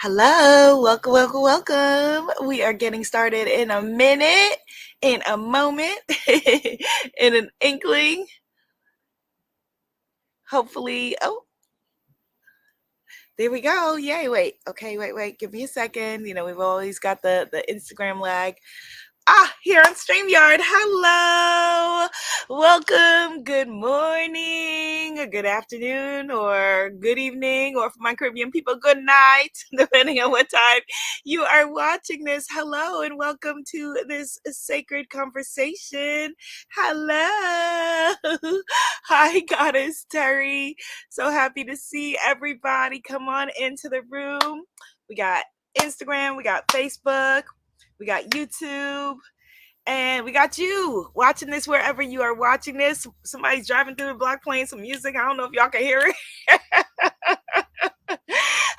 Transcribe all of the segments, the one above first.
Hello, welcome. We are getting started in a minute, in a moment, in an inkling. Hopefully, there we go. Yay, wait. Okay, wait. Give me a second. We've always got the Instagram lag. Here on StreamYard. Hello. Welcome. Good morning, or good afternoon, or good evening, or for my Caribbean people, good night, depending on what time you are watching this. Hello, and welcome to this sacred conversation. Hello. Hi, Goddess Terry. So happy to see everybody. Come on into the room. We got Instagram, we got Facebook, we got YouTube, and we got you watching this wherever you are watching this. Somebody's driving through the block playing some music. I don't know if y'all can hear it.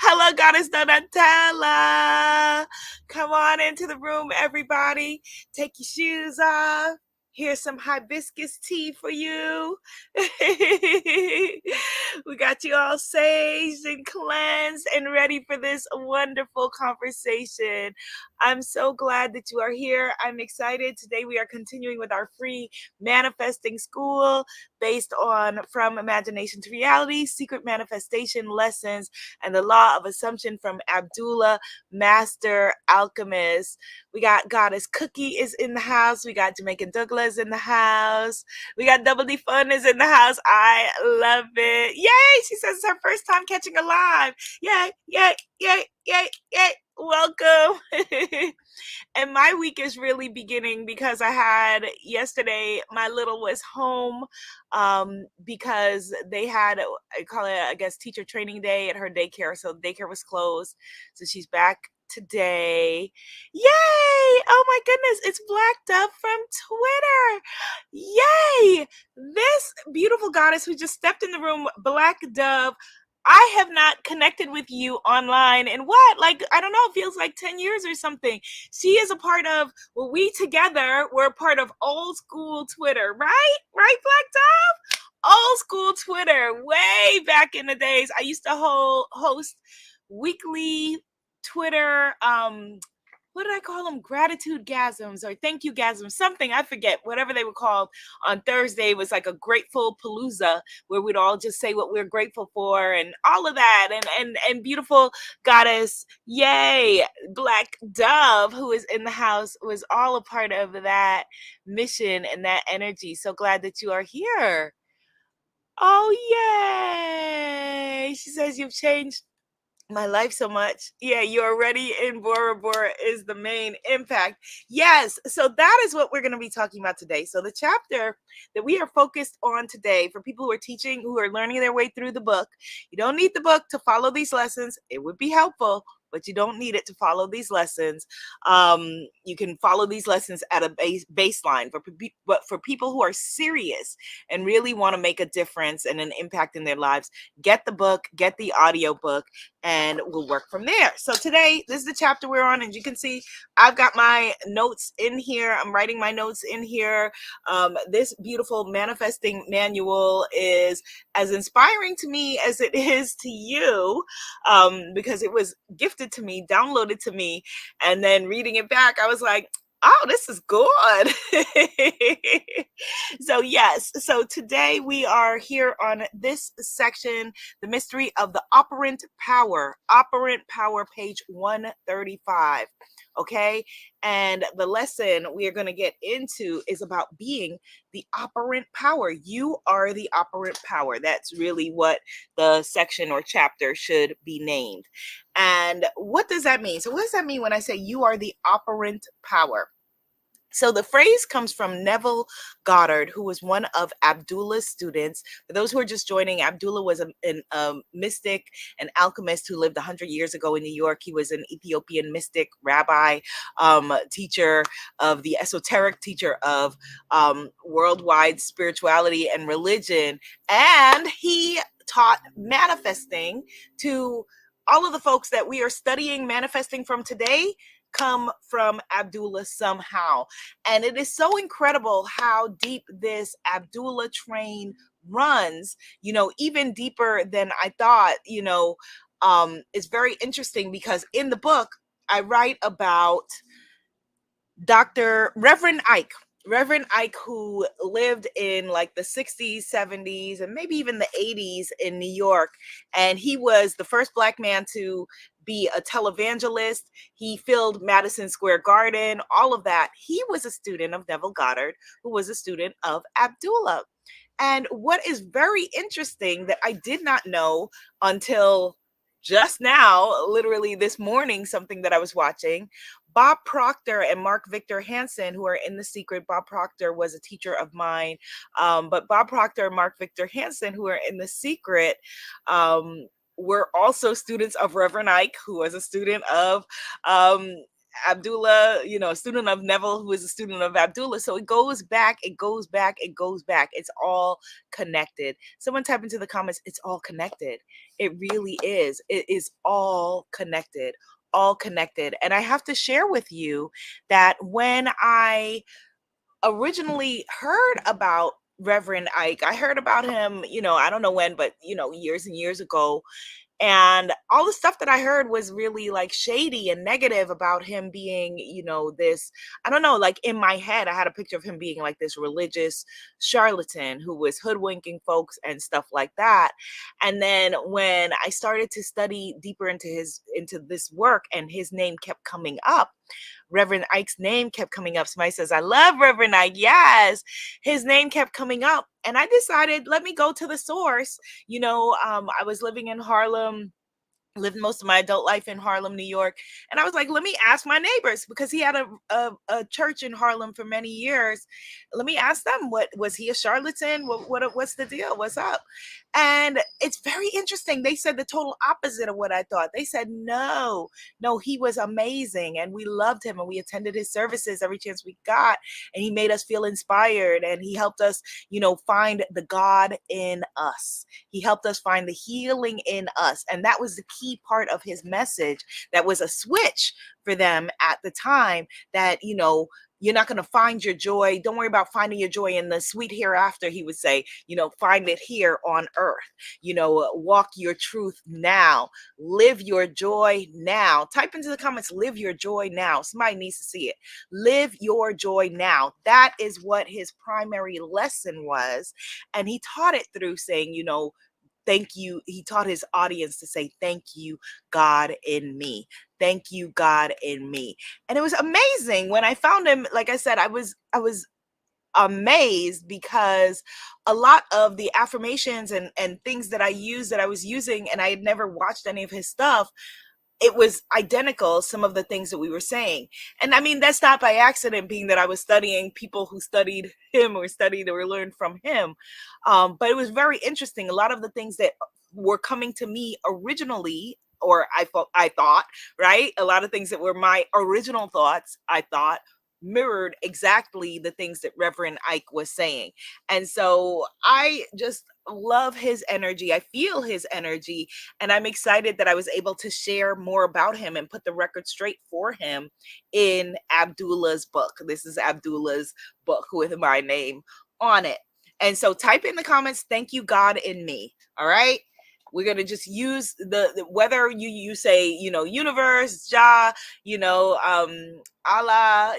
Hello, Goddess Donatella. Come on into the room, everybody. Take your shoes off. Here's some hibiscus tea for you. We got you all saged and cleansed and ready for this wonderful conversation. I'm so glad that you are here. I'm excited. Today we are continuing with our free manifesting school based on From Imagination to Reality, Secret Manifestation Lessons, and the Law of Assumption from Abdullah Master Alchemist. We got Goddess Cookie is in the house. We got Jamaican Douglas in the house. We got Double D Fun is in the house. I love it. Yay! She says it's her first time catching a live. Yay, yay, yay, yay, yay. Welcome. And my week is really beginning because I had yesterday, my little was home because they had, I call it, I guess, teacher training day at her daycare. So daycare was closed. So she's back today. Yay! Oh my goodness, it's Black Dove from Twitter. Yay! This beautiful goddess who just stepped in the room, Black Dove. I have not connected with you online in what? Like, I don't know, it feels like 10 years or something. She is a part of, well, we together were a part of old school Twitter, right? Right, Black Dove? Old school Twitter, way back in the days. I used to host weekly Twitter, what did I call them? Gratitude gasms or thank you gasms, something, I forget, whatever they were called. On Thursday was like a grateful palooza where we'd all just say what we're grateful for and all of that. And beautiful goddess, yay, Black Dove, who is in the house, was all a part of that mission and that energy. So glad that you are here. Oh, yay. She says you've changed my life so much. Yeah, you're already in Bora Bora is the main impact. Yes, so that is what we're going to be talking about today. So the chapter that we are focused on today, for people who are teaching, who are learning their way through the book, you don't need the book to follow these lessons. It would be helpful, but you don't need it to follow these lessons. You can follow these lessons at a baseline. But for people who are serious and really want to make a difference and an impact in their lives, get the book, get the audio book, and we'll work from there. So today, this is the chapter we're on, and you can see I've got my notes in here. I'm writing my notes in here. This beautiful manifesting manual is as inspiring to me as it is to you, because it was gifted to me, downloaded to me, and then reading it back, I was like, oh, this is good. So yes, so today we are here on this section, the mystery of the operant power, page 135. Okay, and the lesson we are going to get into is about being the operant power. You are the operant power. That's really what the section or chapter should be named. And what does that mean? So what does that mean when I say you are the operant power? So the phrase comes from Neville Goddard, who was one of Abdullah's students. For those who are just joining, Abdullah was a mystic, an alchemist who lived 100 years ago in New York. He was an Ethiopian mystic, rabbi, teacher of the esoteric, teacher of worldwide spirituality and religion. And he taught manifesting to all of the folks that we are studying manifesting from today. Come from Abdullah somehow. And it is so incredible how deep this Abdullah train runs, even deeper than I thought, is very interesting because in the book, I write about Dr. Reverend IKE. Reverend IKE, who lived in like the 60s, 70s, and maybe even the 80s in New York. And he was the first Black man to be a televangelist. He filled Madison Square Garden, all of that. He was a student of Neville Goddard, who was a student of Abdullah. And what is very interesting that I did not know until just now, literally this morning, something that I was watching, Bob Proctor and Mark Victor Hansen, who are in The Secret. Bob Proctor was a teacher of mine, but Bob Proctor and Mark Victor Hansen, who are in The Secret, were also students of Reverend IKE, who was a student of Abdullah, a student of Neville, who is a student of Abdullah. So it goes back, it goes back, it goes back. It's all connected. Someone type into the comments, it's all connected. It really is. It is all connected, all connected. And I have to share with you that when I originally heard about Reverend IKE, I heard about him, I don't know when, but, years and years ago. And all the stuff that I heard was really like shady and negative about him being, this, I don't know, like in my head, I had a picture of him being like this religious charlatan who was hoodwinking folks and stuff like that. And then when I started to study deeper into this work and his name kept coming up, Reverend IKE's name kept coming up. Somebody says, I love Reverend IKE. Yes, his name kept coming up. And I decided, let me go to the source. I was living in Harlem, lived most of my adult life in Harlem, New York. And I was like, let me ask my neighbors, because he had a church in Harlem for many years. Let me ask them, what was he a charlatan? What's the deal? What's up? And it's very interesting. They said the total opposite of what I thought. They said, no, he was amazing. And we loved him and we attended his services every chance we got. And he made us feel inspired. And he helped us, find the God in us. He helped us find the healing in us. And that was the key part of his message. That was a switch for them at the time, that, you're not going to find your joy. Don't worry about finding your joy in the sweet hereafter, he would say, find it here on earth. Walk your truth now. Live your joy now. Type into the comments, live your joy now. Somebody needs to see it. Live your joy now. That is what his primary lesson was. And he taught it through saying, thank you. He taught his audience to say, thank you, God in me. Thank you, God in me. And it was amazing when I found him. Like I said, I was amazed, because a lot of the affirmations and things that I was using, and I had never watched any of his stuff, it was identical, some of the things that we were saying. And I mean, that's not by accident, being that I was studying people who studied him or studied or learned from him. But it was very interesting. A lot of the things that were coming to me originally, or I thought, right? A lot of things that were my original thoughts, I thought, mirrored exactly the things that Reverend IKE was saying. And so I just love his energy. I feel his energy. And I'm excited that I was able to share more about him and put the record straight for him in Abdullah's book. This is Abdullah's book with my name on it. And so type in the comments, thank you, God in me. All right. We're going to just use the whether you say, universe, Jah, Allah,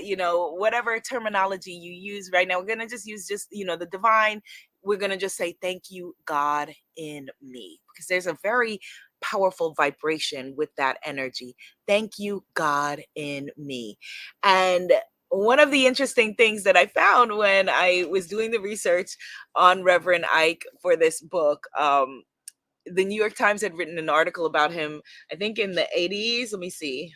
whatever terminology you use right now. We're going to just use the divine. We're going to just say, thank you, God in me, because there's a very powerful vibration with that energy. Thank you, God in me. And one of the interesting things that I found when I was doing the research on Reverend IKE for this book, the New York Times had written an article about him, I think in the 80s. Let me see.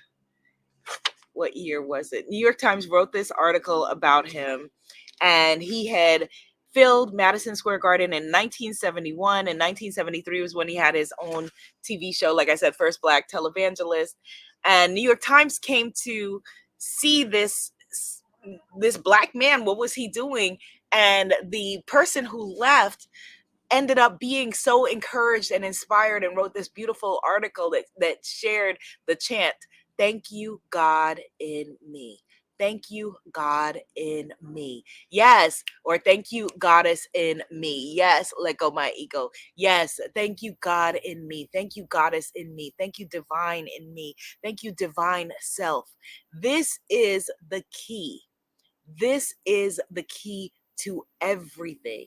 What year was it? New York Times wrote this article about him, and he had filled Madison Square Garden in 1971. And 1973 was when he had his own TV show, like I said, first Black televangelist. And New York Times came to see this Black man. What was he doing? And the person who left ended up being so encouraged and inspired, and wrote this beautiful article that shared the chant, thank you, God in me. Thank you, God in me. Yes. Or thank you, Goddess in me. Yes. Let go my ego. Yes. Thank you, God in me. Thank you, Goddess in me. Thank you, divine in me. Thank you, divine self. This is the key. This is the key to everything,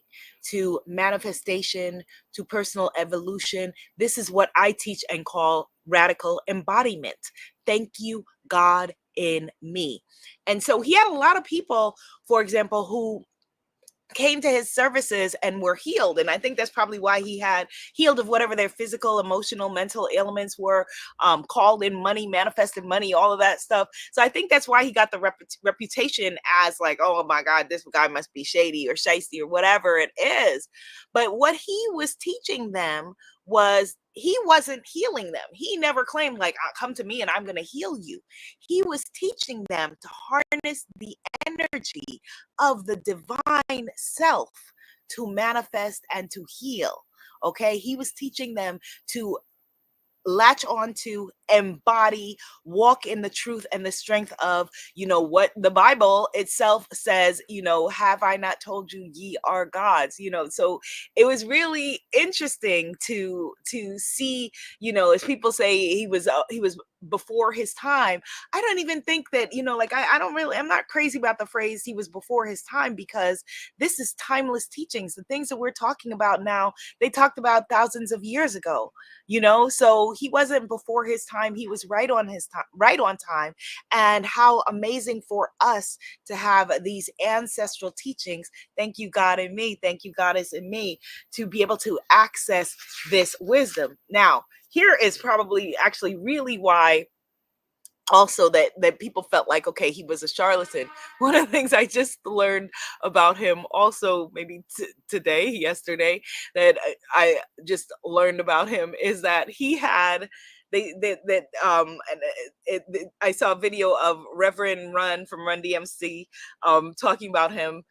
to manifestation, to personal evolution. This is what I teach and call radical embodiment. Thank you, God in me. And so he had a lot of people, for example, who came to his services and were healed. And I think that's probably why he had healed of whatever their physical, emotional, mental ailments were, called in money, manifested money, all of that stuff. So I think that's why he got the reputation as like, oh my God, this guy must be shady or shisty or whatever it is. But what he was teaching them was he wasn't healing them. He never claimed like, come to me and I'm going to heal you. He was teaching them to harness the energy of the divine self to manifest and to heal. Okay. He was teaching them to latch on to, embody, walk in the truth and the strength of, what the Bible itself says, have I not told you ye are gods, so it was really interesting to see, as people say he was before his time. I don't even think that, like I don't really, I'm not crazy about the phrase he was before his time, because this is timeless teachings. The things that we're talking about now, they talked about thousands of years ago. So he wasn't before his time. He was right on his time, right on time. And how amazing for us to have these ancestral teachings. Thank you, God in me. Thank you, Goddess in me, to be able to access this wisdom. Now, here is probably actually really why also that people felt like, okay, he was a charlatan. One of the things I just learned about him also, maybe yesterday, that I just learned about him, is that he had I saw a video of Reverend Run from Run DMC talking about him,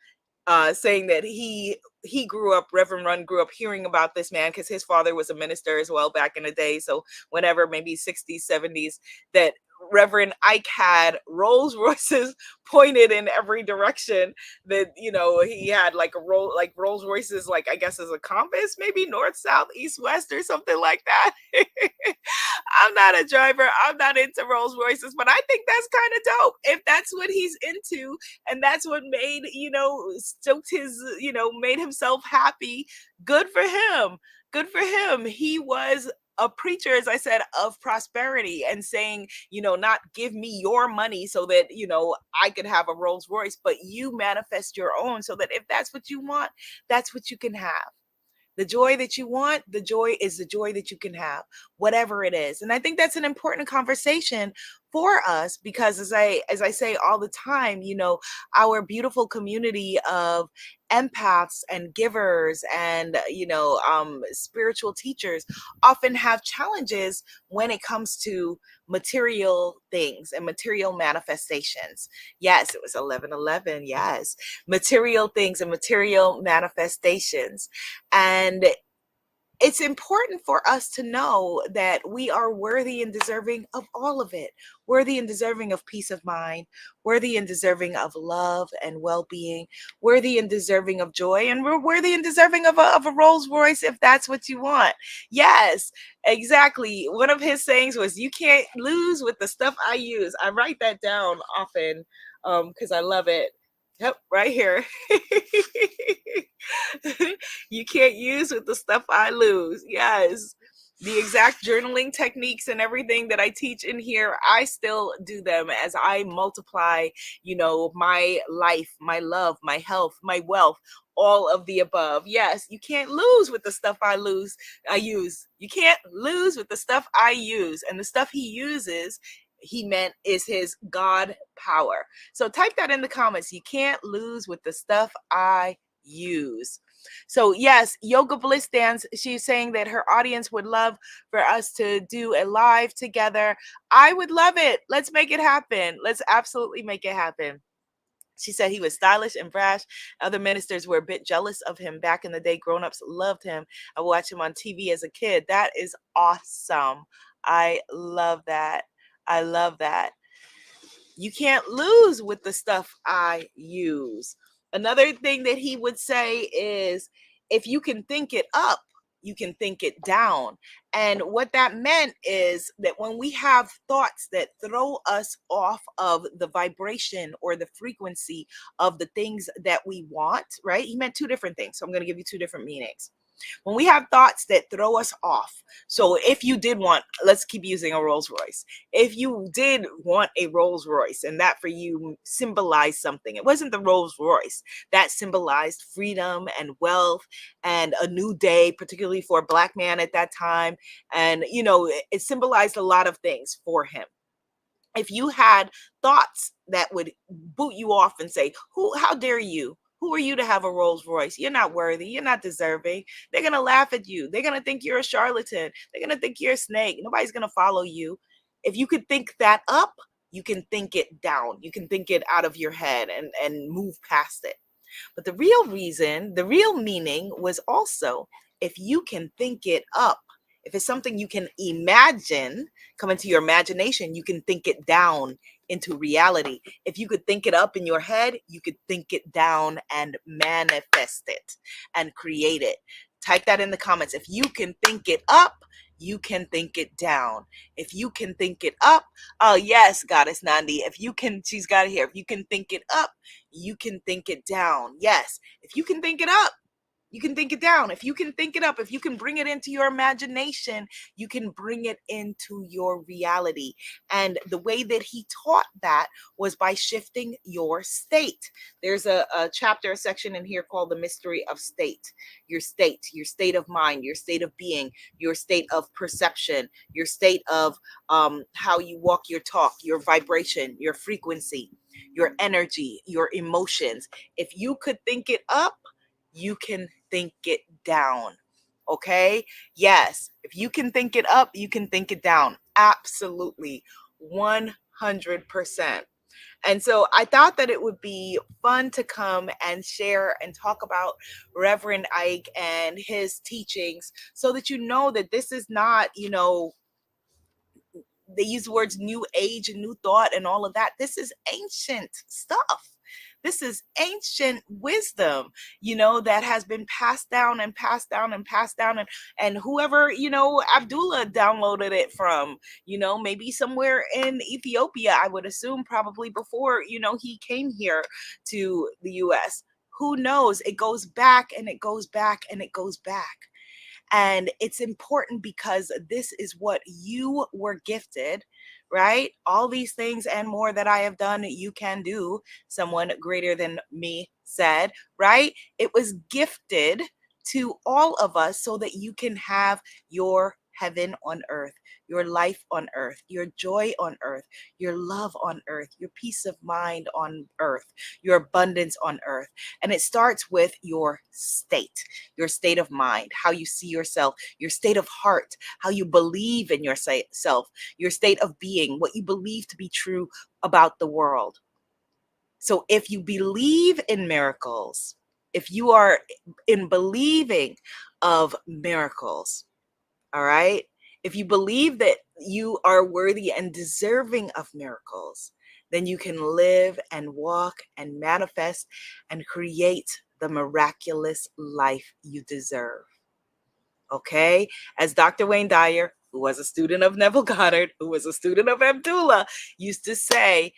saying that he grew up, Reverend Run grew up hearing about this man because his father was a minister as well back in the day. So whenever, maybe 60s, 70s, that Reverend Ike had Rolls Royces pointed in every direction, that, he had like like Rolls Royces, like I guess as a compass, maybe north, south, east, west, or something like that. I'm not a driver. I'm not into Rolls Royces, but I think that's kind of dope. If that's what he's into and that's what made, stoked his, made himself happy, good for him. Good for him. He was a preacher, as I said, of prosperity, and saying, not give me your money so that, I could have a Rolls Royce, but you manifest your own, so that if that's what you want, that's what you can have. The joy that you want, the joy is the joy that you can have, whatever it is. And I think that's an important conversation for us, because as I say all the time, our beautiful community of empaths and givers and, spiritual teachers often have challenges when it comes to material things and material manifestations. Yes, it was 11:11. Yes, material things and material manifestations. And it's important for us to know that we are worthy and deserving of all of it, worthy and deserving of peace of mind, worthy and deserving of love and well-being, worthy and deserving of joy, and we're worthy and deserving of a Rolls Royce if that's what you want. Yes, exactly. One of his sayings was, you can't lose with the stuff I use. I write that down often because I love it. Yep, right here. You can't use with the stuff I lose. Yes. The exact journaling techniques and everything that I teach in here, I still do them as I multiply, my life, my love, my health, my wealth, all of the above. Yes, you can't lose with the stuff I use. You can't lose with the stuff I use. And the stuff he uses, he meant, is his God power. So type that in the comments. You can't lose with the stuff I use. So yes, Yoga Bliss Dance, she's saying that her audience would love for us to do a live together. I would love it. Let's make it happen. Let's absolutely make it happen. She said he was stylish and brash. Other ministers were a bit jealous of him back in the day. Grown-ups loved him. I watched him on TV as a kid. That is awesome. I love that. I love that. You can't lose with the stuff I use. Another thing that he would say is, if you can think it up, you can think it down. And what that meant is that when we have thoughts that throw us off of the vibration or the frequency of the things that we want, right? He meant two different things. So I'm going to give you two different meanings. When we have thoughts that throw us off, so if you did want, let's keep using a Rolls Royce. If you did want a Rolls Royce and that for you symbolized something, it wasn't the Rolls Royce. That symbolized freedom and wealth and a new day, particularly for a Black man at that time. And, it symbolized a lot of things for him. If you had thoughts that would boot you off and say, how dare you? Who are you to have a Rolls Royce? You're not worthy. You're not deserving. They're going to laugh at you. They're going to think you're a charlatan. They're going to think you're a snake. Nobody's going to follow you. If you could think that up, you can think it down. You can think it out of your head and move past it. But the real reason, the real meaning was also, if you can think it up, if it's something you can imagine, come into your imagination, you can think it down into reality. If you could think it up in your head, you could think it down and manifest it and create it. Type that in the comments. If you can think it up, you can think it down. If you can think it up, oh yes, Goddess Nandi. If you can, she's got it here. If you can think it up, you can think it down. Yes, if you can think it up, you can think it down. If you can think it up, if you can bring it into your imagination, you can bring it into your reality. And the way that he taught that was by shifting your state. There's a chapter, a section in here called The Mystery of State. Your state of mind, your state of being, your state of perception, your state of how you walk your talk, your vibration, your frequency, your energy, your emotions. If you could think it up, you can think it down. Okay? Yes. If you can think it up, you can think it down. Absolutely. 100%. And so I thought that it would be fun to come and share and talk about Reverend Ike and his teachings so that you know that this is not, they use words new age and new thought and all of that. This is ancient stuff. This is ancient wisdom, that has been passed down and passed down and passed down. And whoever, Abdullah downloaded it from, maybe somewhere in Ethiopia, I would assume probably before, he came here to the US. Who knows? It goes back and it goes back and it goes back. And it's important because this is what you were gifted, right? All these things and more that I have done, you can do, someone greater than me said, right? It was gifted to all of us so that you can have your heaven on earth, your life on earth, your joy on earth, your love on earth, your peace of mind on earth, your abundance on earth. And it starts with your state of mind, how you see yourself, your state of heart, how you believe in yourself, your state of being, what you believe to be true about the world. So if you believe in miracles, if you are in believing of miracles, all right, if you believe that you are worthy and deserving of miracles, then you can live and walk and manifest and create the miraculous life you deserve. Okay? As Dr. Wayne Dyer, who was a student of Neville Goddard, who was a student of Abdullah, used to say,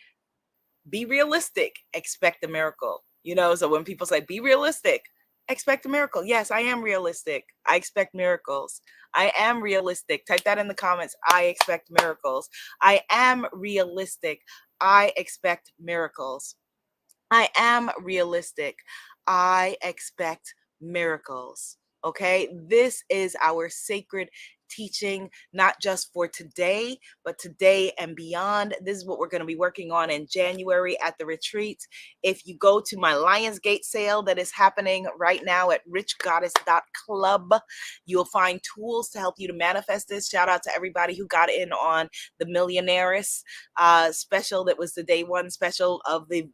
be realistic, expect a miracle. So when people say, be realistic, expect a miracle. Yes, I am realistic. I expect miracles. I am realistic. Type that in the comments. I expect miracles. I am realistic. I expect miracles. I am realistic. I expect miracles. Okay, this is our sacred teaching, not just for today, but today and beyond. This is what we're going to be working on in January at the retreat. If you go to my Lionsgate sale that is happening right now at richgoddess.club, you'll find tools to help you to manifest this. Shout out to everybody who got in on the Millionaireess special. That was the day one special of the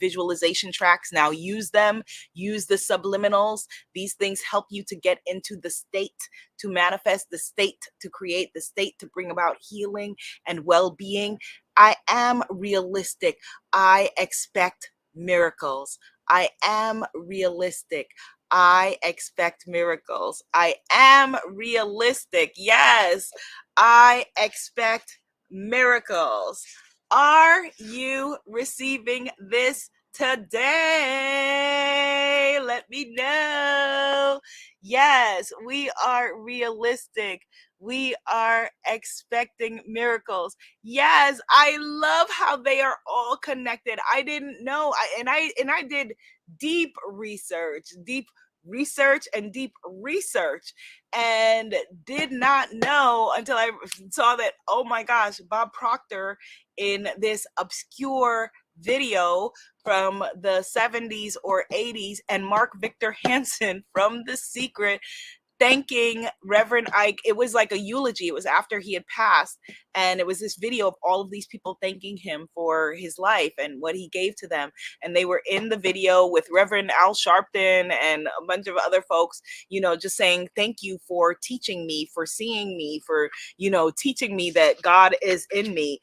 visualization tracks. Now use them, use the subliminals. These things help you to get into the state to manifest the state, to create the state, to bring about healing and well-being. I am realistic. I expect miracles. I am realistic. I expect miracles. I am realistic. Yes, I expect miracles. Are you receiving this today? Let me know. Yes, we are realistic. We are expecting miracles. Yes, I love how they are all connected. I didn't know. I did deep research and deep research, and did not know until I saw that, oh my gosh, Bob Proctor in this obscure video from the 70s or 80s, and Mark Victor Hansen from The Secret thanking Reverend Ike. It was like a eulogy. It was after he had passed. And it was this video of all of these people thanking him for his life and what he gave to them. And they were in the video with Reverend Al Sharpton and a bunch of other folks, just saying, thank you for teaching me, for seeing me, for, teaching me that God is in me.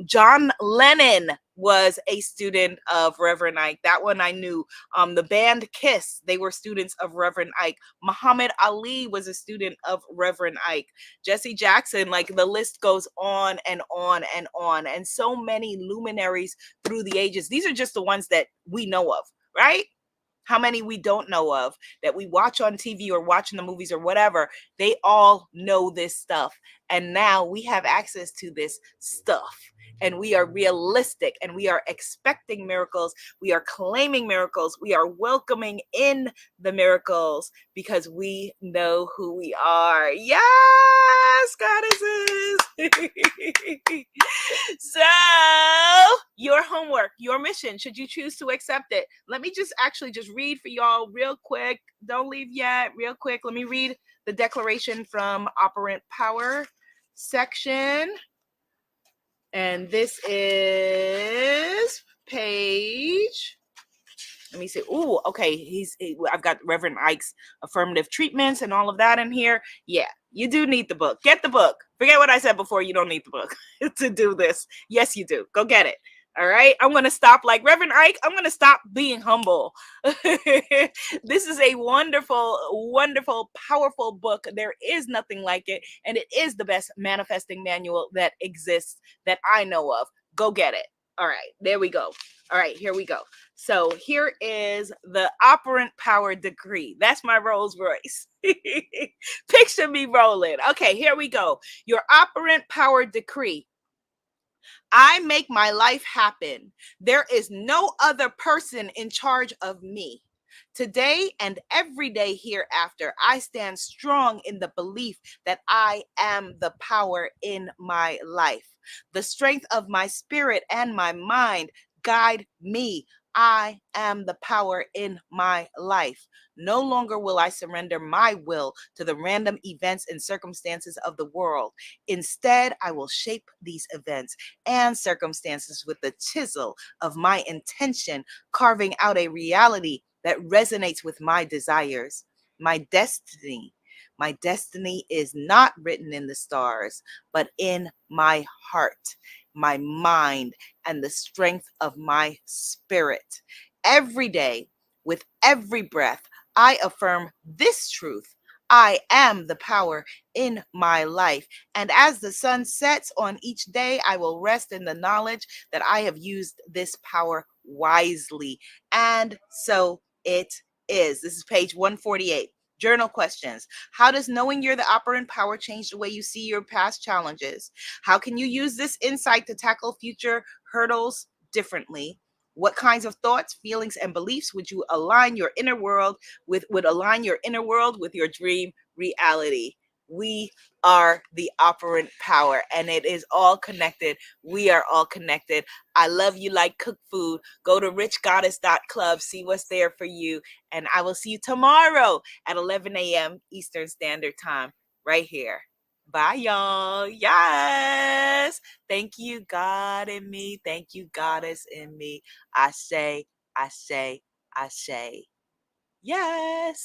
John Lennon was a student of Reverend Ike. That one I knew. The band Kiss, they were students of Reverend Ike. Muhammad Ali was a student of Reverend Ike. Jesse Jackson, like the list goes on and on and on. And so many luminaries through the ages. These are just the ones that we know of, right? How many we don't know of that we watch on TV or watch in the movies or whatever. They all know this stuff. And now we have access to this stuff. And we are realistic, and we are expecting miracles. We are claiming miracles. We are welcoming in the miracles because we know who we are. Yes, goddesses. So your homework, your mission, should you choose to accept it. Let me just read for y'all real quick. Don't leave yet. Real quick. Let me read the declaration from Operant Power section. And this is page, let me see. Oh, okay. I've got Reverend Ike's affirmative treatments and all of that in here. Yeah, you do need the book. Get the book. Forget what I said before. You don't need the book to do this. Yes, you do. Go get it. All right. I'm going to stop like Reverend Ike. I'm going to stop being humble. This is a wonderful, wonderful, powerful book. There is nothing like it. And it is the best manifesting manual that exists that I know of. Go get it. All right. There we go. All right. Here we go. So here is the Operant Power Decree. That's my Rolls Royce. Picture me rolling. Okay. Here we go. Your Operant Power Decree. I make my life happen. There is no other person in charge of me. Today and every day hereafter, I stand strong in the belief that I am the power in my life. The strength of my spirit and my mind guide me. I am the power in my life. No longer will I surrender my will to the random events and circumstances of the world. Instead, I will shape these events and circumstances with the chisel of my intention, carving out a reality that resonates with my desires. My destiny is not written in the stars, but in my heart, my mind, and the strength of my spirit. Every day, with every breath, I affirm this truth. I am the power in my life. And as the sun sets on each day, I will rest in the knowledge that I have used this power wisely. And so it is. This is page 148. Journal questions. How does knowing you're the operant power change the way you see your past challenges? How can you use this insight to tackle future hurdles differently? What kinds of thoughts, feelings, and beliefs would align your inner world with your dream reality? We are the operant power, and it is all connected. We are all connected. I love you like cook food. Go to richgoddess.club, see what's there for you. And I will see you tomorrow at 11 a.m. Eastern Standard Time right here. Bye, y'all. Yes. Thank you, God in me. Thank you, Goddess in me. I say, yes.